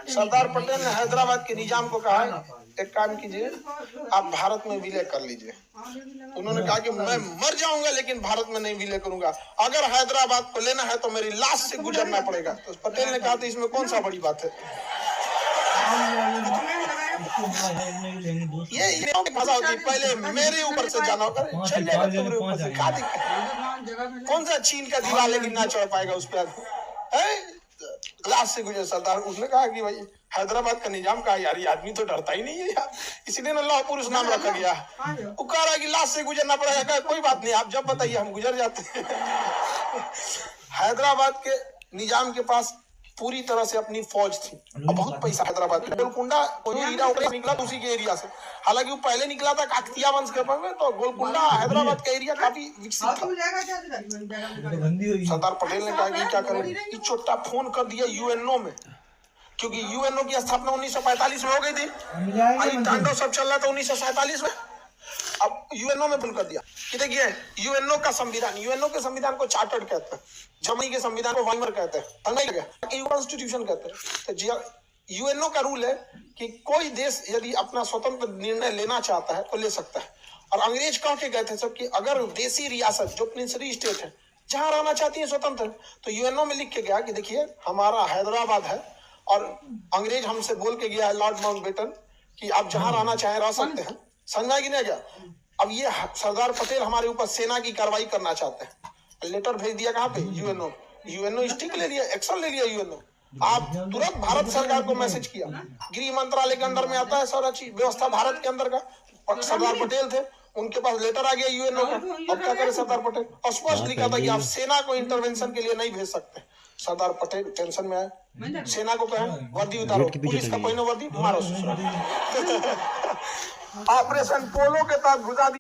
सरदार पटेल ने हैदराबाद के निजाम को कहा एक काम कीजिए, आप भारत में विलय कर लीजिए। उन्होंने कहा कि मैं मर जाऊंगा लेकिन भारत में नहीं विलय करूंगा, अगर हैदराबाद को लेना है तो मेरी लाश से गुजरना पड़ेगा। तो पटेल ने कहा तो इसमें कौन सा बड़ी बात है। ये भाषा होती है, पहले मेरे ऊपर से जाना होगा, तुम्हारे ऊपर से क्या दिक्कत, कौन सा चीन का दीवार लेकिन ना चढ़ पाएगा उस पर लाश से गुजर। सरदार उसने कहा कि भाई हैदराबाद का निजाम का यार, ये आदमी तो डरता ही नहीं है यार, इसलिए ना लौह पुरुष नाम रखा गया। वो कह रहा है कि लाश से गुजरना पड़ेगा, कहा कोई बात नहीं, आप जब बताइए हम गुजर जाते हैं। हैदराबाद के निजाम के पास पूरी तरह से अपनी फौज थी और बहुत पैसा। हैदराबाद में गोलकुंडा निकला उसी के एरिया से, हालांकि वो पहले निकला था काकतीय वंश के में, तो गोलकुंडा हैदराबाद का एरिया काफी विकसित था। सरदार पटेल ने कहा कि क्या करें, छोटा फोन कर दिया यूएनओ में, क्योंकि यूएनओ की स्थापना 1945 में हो गई थी, तांडव सब चल रहा था 1947 में। अब यूएनओ में फोन कर दिया कि देखिए यूएनओ का संविधान, यूएनओ के संविधान को चार्टर्ड कहते हैं, जर्मनी के संविधान को वाइमर कहते हैं, कॉन्स्टिट्यूशन कहते हैं। तो यूएनओ का रूल है कि कोई देश यदि अपना स्वतंत्र निर्णय लेना चाहता है तो ले सकता है। और अंग्रेज कह के गए थे सब कि अगर देसी रियासत जो प्रिंसली स्टेट है जहां रहना चाहती है स्वतंत्र, तो यूएनओ में लिख के गया कि देखिए हमारा हैदराबाद है और अंग्रेज हमसे बोल के गया है लॉर्ड माउंटबेटन कि आप जहां रहना चाहें रह सकते हैं। समझा कि नहीं गया। अब ये सरदार पटेल हमारे ऊपर सेना की कार्रवाई करना चाहते हैं, लेटर भेज दिया कहाँ पे, यूएनओ। यूएनओ स्टिक ले लिया, एक्शन ले लिया यूएनओ। आप तुरंत भारत सरकार को मैसेज किया, गृह मंत्रालय के अंदर में आता है सारा चीज व्यवस्था भारत के अंदर का। सरदार पटेल थे, उनके पास लेटर आ गया यूएनओ का। अब क्या करे सरदार पटेल, और स्पष्ट लिखा था कि आप सेना को इंटरवेंशन के लिए नहीं भेज सकते। सरदार पटेल टेंशन में आए, सेना को कहें वर्दी उतारो, पुलिस का पहनो वर्दी, मारो। ऑपरेशन पोलो के तहत घुसा